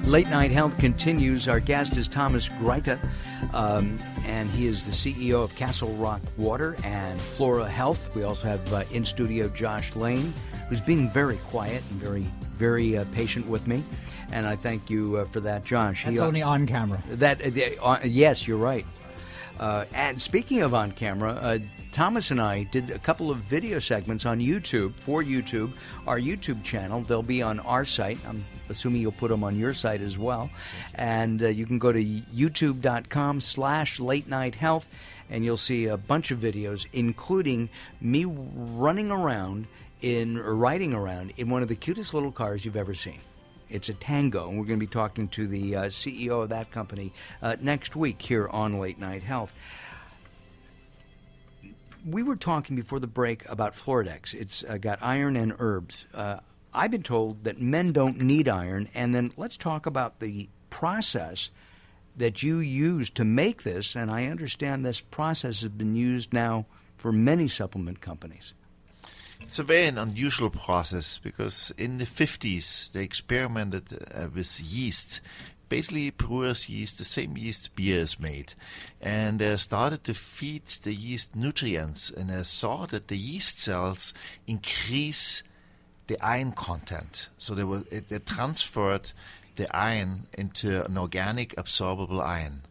Late Night Health continues. Our guest is Thomas-Greither, and he is the CEO of Castle Rock Water and Flora Health. We also have in studio Josh Lane, who's being very quiet and very patient with me, and I thank you for that, Josh. That's only on camera. Yes, you're right. And speaking of on camera, Thomas and I did a couple of video segments on YouTube, for YouTube, our YouTube channel. They'll be on our site. I'm assuming you'll put them on your site as well. And you can go to youtube.com/late night health, and you'll see a bunch of videos, including me riding around in one of the cutest little cars you've ever seen. It's a Tango, and we're going to be talking to the CEO of that company next week here on Late Night Health. We were talking before the break about Floradex. It's got iron and herbs. I've been told that men don't need iron, and then let's talk about the process that you use to make this, and I understand this process has been used now for many supplement companies. It's a very unusual process because in the 50s they experimented with yeast, basically brewer's yeast, the same yeast beer is made, and they started to feed the yeast nutrients, and they saw that the yeast cells increase the iron content. So they transferred the iron into an organic absorbable iron,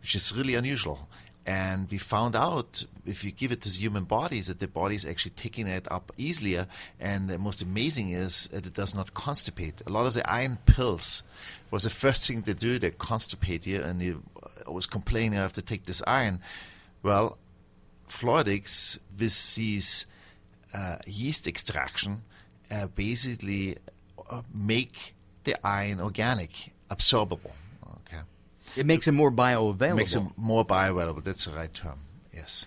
which is really unusual. And we found out if you give it to the human bodies that the body is actually taking it up easier. And the most amazing is that it does not constipate. A lot of the iron pills was the first thing they do. They constipate you, and you always complain I have to take this iron. Well, Floradex with these yeast extraction basically make the iron organic, absorbable. It makes it more bioavailable. Makes it more bioavailable. That's the right term, yes.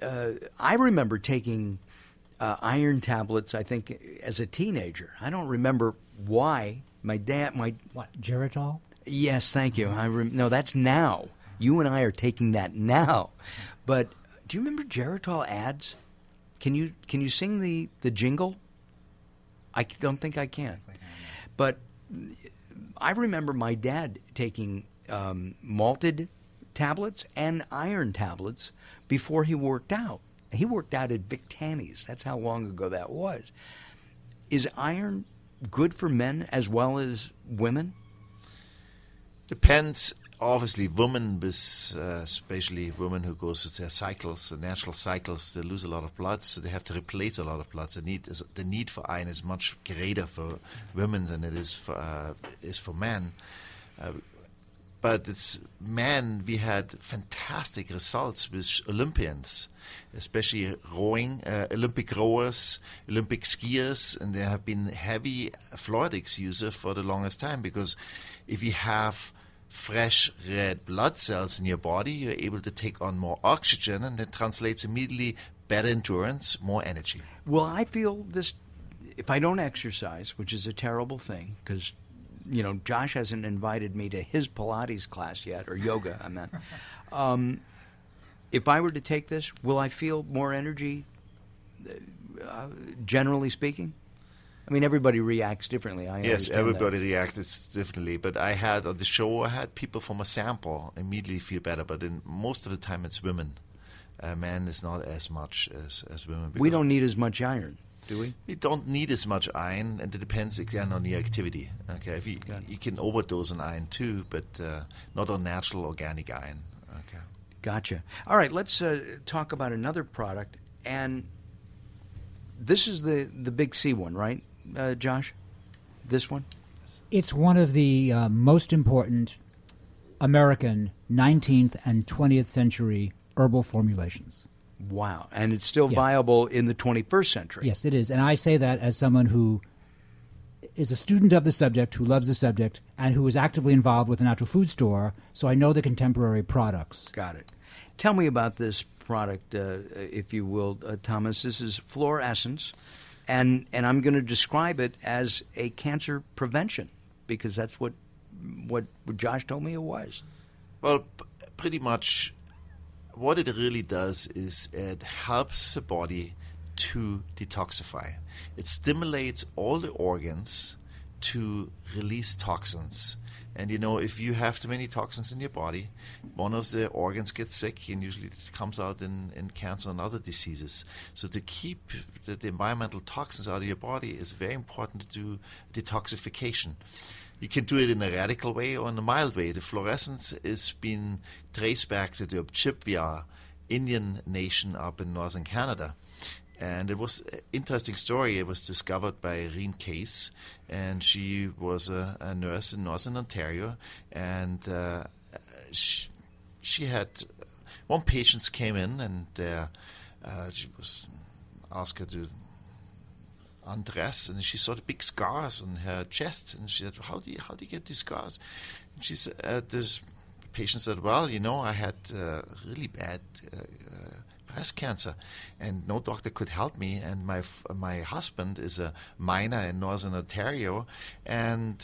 I remember taking iron tablets, I think, as a teenager. I don't remember why. What, Geritol? Yes, thank you. No, that's now. You and I are taking that now. But do you remember Geritol ads? Can you sing the jingle? I don't think I can. But I remember my dad taking malted tablets and iron tablets before he worked out. He worked out at Vic Tanny's. That's how long ago that was. Is iron good for men as well as women? Depends. Obviously, women, especially women who go through their cycles, the natural cycles, they lose a lot of blood, so they have to replace a lot of blood. The need for iron is much greater for women than it is for men. But it's men, we had fantastic results with Olympians, especially rowing, Olympic rowers, Olympic skiers, and they have been heavy Floradex user for the longest time, because if you have fresh red blood cells in your body, you're able to take on more oxygen, and that translates immediately better endurance, more energy. Well, I feel this, if I don't exercise, which is a terrible thing, because Josh hasn't invited me to his Pilates class yet, or yoga, I meant. If I were to take this, will I feel more energy, generally speaking? I mean, everybody reacts differently. Yes, everybody reacts differently. But I had people from a sample immediately feel better, but most of the time it's women. Men is not as much as women. We don't need as much iron. Do we? We don't need as much iron, and it depends again on your activity. Okay, if you can overdose on iron too, but not on natural organic iron. Okay. Gotcha. All right, let's talk about another product, and this is the Big C one, right, Josh? This one? It's one of the most important American 19th and 20th century herbal formulations. Wow. And it's still viable in the 21st century. Yes, it is. And I say that as someone who is a student of the subject, who loves the subject, and who is actively involved with the natural food store, so I know the contemporary products. Got it. Tell me about this product, if you will, Thomas. This is Flora Essence, and I'm going to describe it as a cancer prevention, because that's what Josh told me it was. Well, pretty much what it really does is it helps the body to detoxify. It stimulates all the organs to release toxins. And if you have too many toxins in your body, one of the organs gets sick, and usually it comes out in cancer and other diseases. So to keep the environmental toxins out of your body is very important to do detoxification. You can do it in a radical way or in a mild way. The fluorescence is been traced back to the Ojibwa Indian nation up in northern Canada. And it was an interesting story. It was discovered by Irene Case, and she was a nurse in northern Ontario. And she had one patient came in, and she was asked her to undress, and she saw the big scars on her chest, and she said, "How do you get these scars?" And she said, this patient said, "Well, I had really bad breast cancer, and no doctor could help me. And my husband is a miner in northern Ontario, and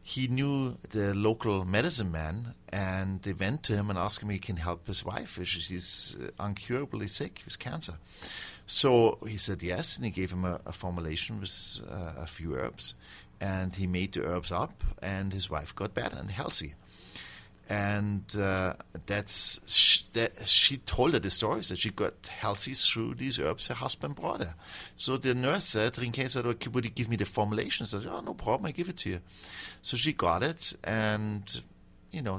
he knew the local medicine man, and they went to him and asked him if he can help his wife. She's incurably sick with cancer." So he said yes, and he gave him a formulation with a few herbs, and he made the herbs up, and his wife got better and healthy. And she told her the stories that she got healthy through these herbs her husband brought her. So the nurse said, Rinke said, "Okay, would you give me the formulation?" She said, "Oh, no problem, I give it to you." So she got it, and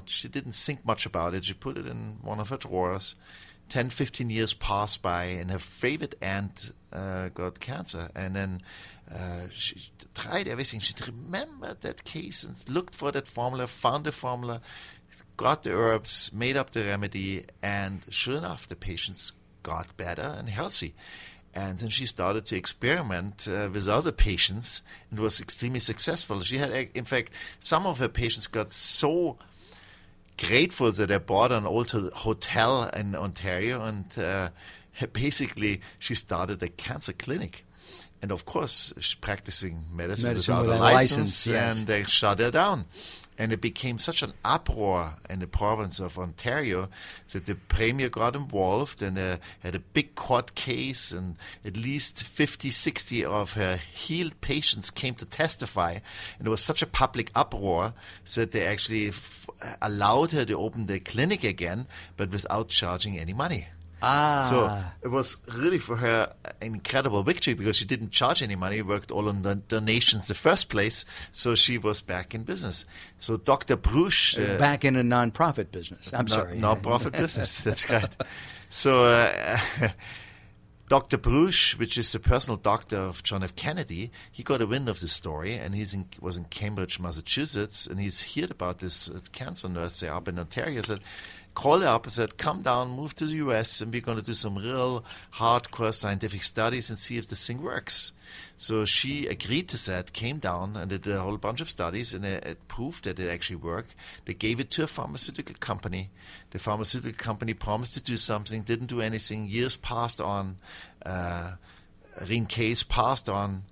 she didn't think much about it. She put it in one of her drawers. 10, 15 years passed by, and her favorite aunt got cancer. And then she tried everything. She remembered that case and looked for that formula, found the formula, got the herbs, made up the remedy, and sure enough, the patients got better and healthy. And then she started to experiment with other patients, and was extremely successful. She had, in fact, some of her patients got so grateful that I bought an old hotel in Ontario, and basically she started a cancer clinic. And of course, she's practicing medicine without a license, yes. And they shut her down. And it became such an uproar in the province of Ontario that the premier got involved and had a big court case, and at least 50, 60 of her healed patients came to testify. And there was such a public uproar that they actually allowed her to open the clinic again, but without charging any money. So it was really for her an incredible victory, because she didn't charge any money, worked all on the donations in the first place, so she was back in business. So Dr. Bruch... back in a non-profit business. I'm sorry. Non-profit business, that's right. So Dr. Bruch, which is the personal doctor of John F. Kennedy, he got a wind of this story, and was in Cambridge, Massachusetts, and he's heard about this cancer nurse there up in Ontario. Said, called her up and said, "Come down, move to the U.S., and we're going to do some real hardcore scientific studies and see if this thing works." So she agreed to that, came down, and did a whole bunch of studies, and it proved that it actually worked. They gave it to a pharmaceutical company. The pharmaceutical company promised to do something, didn't do anything. Years passed on. Rin Case passed on.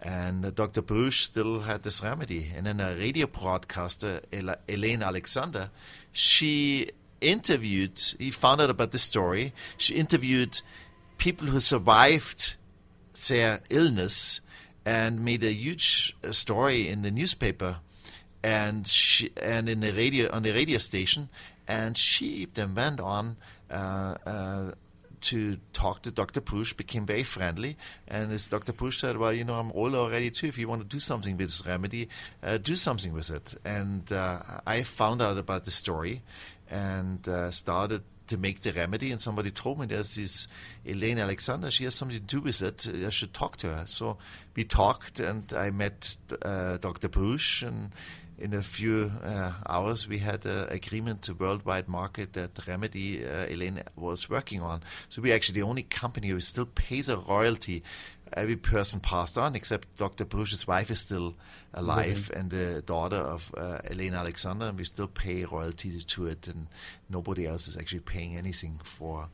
And Dr. Bruch still had this remedy. And then a radio broadcaster, Elaine Alexander, he found out about the story. She interviewed people who survived their illness and made a huge story in the newspaper and in the radio, on the radio station. And she then went on to talk to Dr. Bruch, became very friendly. And as Dr. Bruch said, "Well, I'm old already too. If you want to do something with this remedy, do something with it." And I found out about the story and started to make the remedy, and somebody told me there's this Elaine Alexander, she has something to do with it, I should talk to her. So we talked, and I met Dr. Bruch, and in a few hours we had an agreement to worldwide market that remedy Elaine was working on. So we're actually the only company who still pays a royalty. Every person passed on except Dr. Bruch's wife is still alive, and the daughter of Elaine Alexander, and we still pay royalty to it, and nobody else is actually paying anything for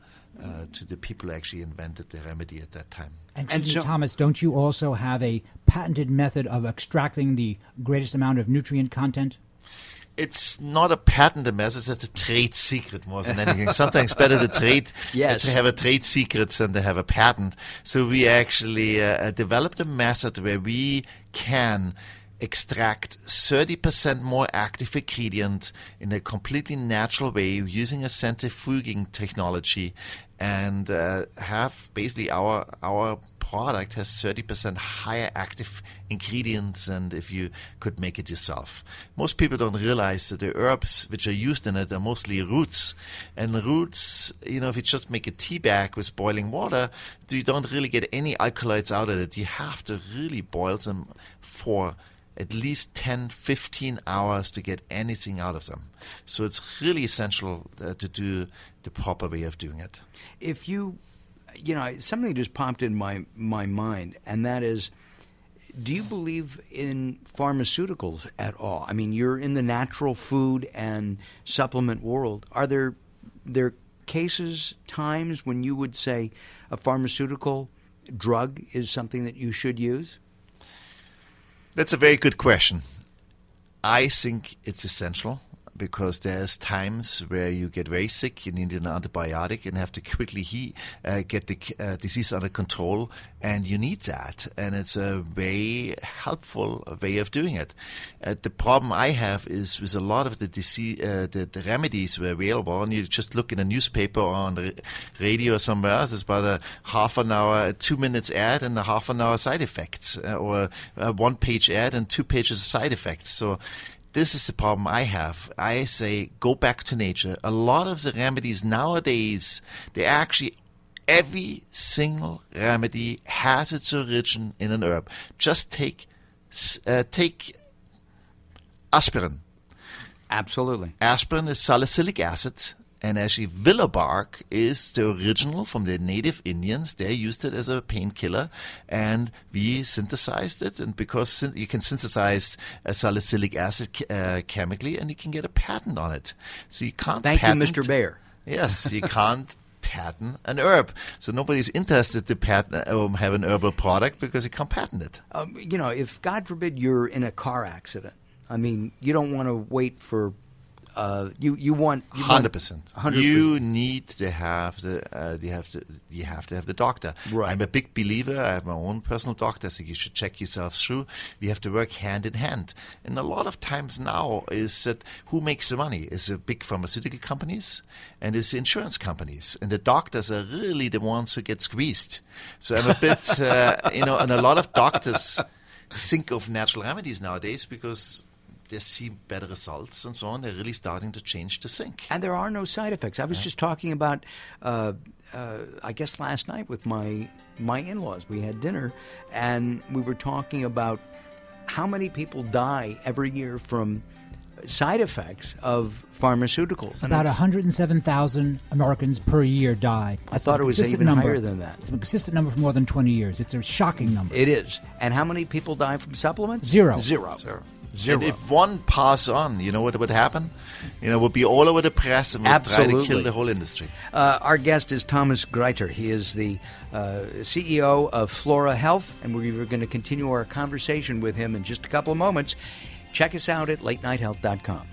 to the people who actually invented the remedy at that time. And so, Thomas, don't you also have a patented method of extracting the greatest amount of nutrient content? It's not a patented method, it's a trade secret more than anything. Sometimes better to have a trade secret than to have a patent. So we actually developed a method where we can extract 30% more active ingredient in a completely natural way using a centrifuging technology, and have basically our product has 30% higher active ingredients than if you could make it yourself. Most people don't realize that the herbs which are used in it are mostly roots. And roots, if you just make a tea bag with boiling water, you don't really get any alkaloids out of it. You have to really boil them for at least 10, 15 hours to get anything out of them. So it's really essential to do the proper way of doing it. If something just popped in my mind, and that is, do you believe in pharmaceuticals at all? I mean, you're in the natural food and supplement world. Are there cases, times when you would say a pharmaceutical drug is something that you should use? That's a very good question. I think it's essential because there's times where you get very sick, you need an antibiotic and have to quickly get the disease under control, and you need that. And it's a very helpful way of doing it. The problem I have is with a lot of the remedies were available, and you just look in a newspaper or on the radio or somewhere else, it's about a half an hour, 2 minutes ad and a half an hour side effects, or a 1-page ad and 2 pages of side effects. So this is the problem I have. I say go back to nature. A lot of the remedies nowadays, every single remedy has its origin in an herb. Just take aspirin. Absolutely. Aspirin is salicylic acid, and actually willow bark is the original from the native Indians. They used it as a painkiller, and we synthesized it. And because you can synthesize a salicylic acid chemically, and you can get a patent on it. So you can't Thank patent. you, Mr. Bayer. Yes, you can't patent an herb. So nobody's interested to have an herbal product because you can't patent it. If, God forbid, you're in a car accident, I mean, you don't want to wait for you want 100%. You need to have you have to have the doctor. Right. I'm a big believer. I have my own personal doctor, so you should check yourself through. We have to work hand in hand. And a lot of times now is that who makes the money? Is the big pharmaceutical companies and it's the insurance companies. And the doctors are really the ones who get squeezed. So I'm a bit, and a lot of doctors think of natural remedies nowadays because they see better results and so on. They're really starting to change the think. And there are no side effects. I was just talking about, I guess last night with my in-laws. We had dinner, and we were talking about how many people die every year from side effects of pharmaceuticals. About 107,000 Americans per year die. I thought it was even higher than that. It's a consistent number for more than 20 years. It's a shocking number. It is. And how many people die from supplements? Zero. And if one pass on, you know what would happen? Would be all over the press and would try to kill the whole industry. Our guest is Thomas-Greither. He is the CEO of Flora Health, and we're going to continue our conversation with him in just a couple of moments. Check us out at latenighthealth.com.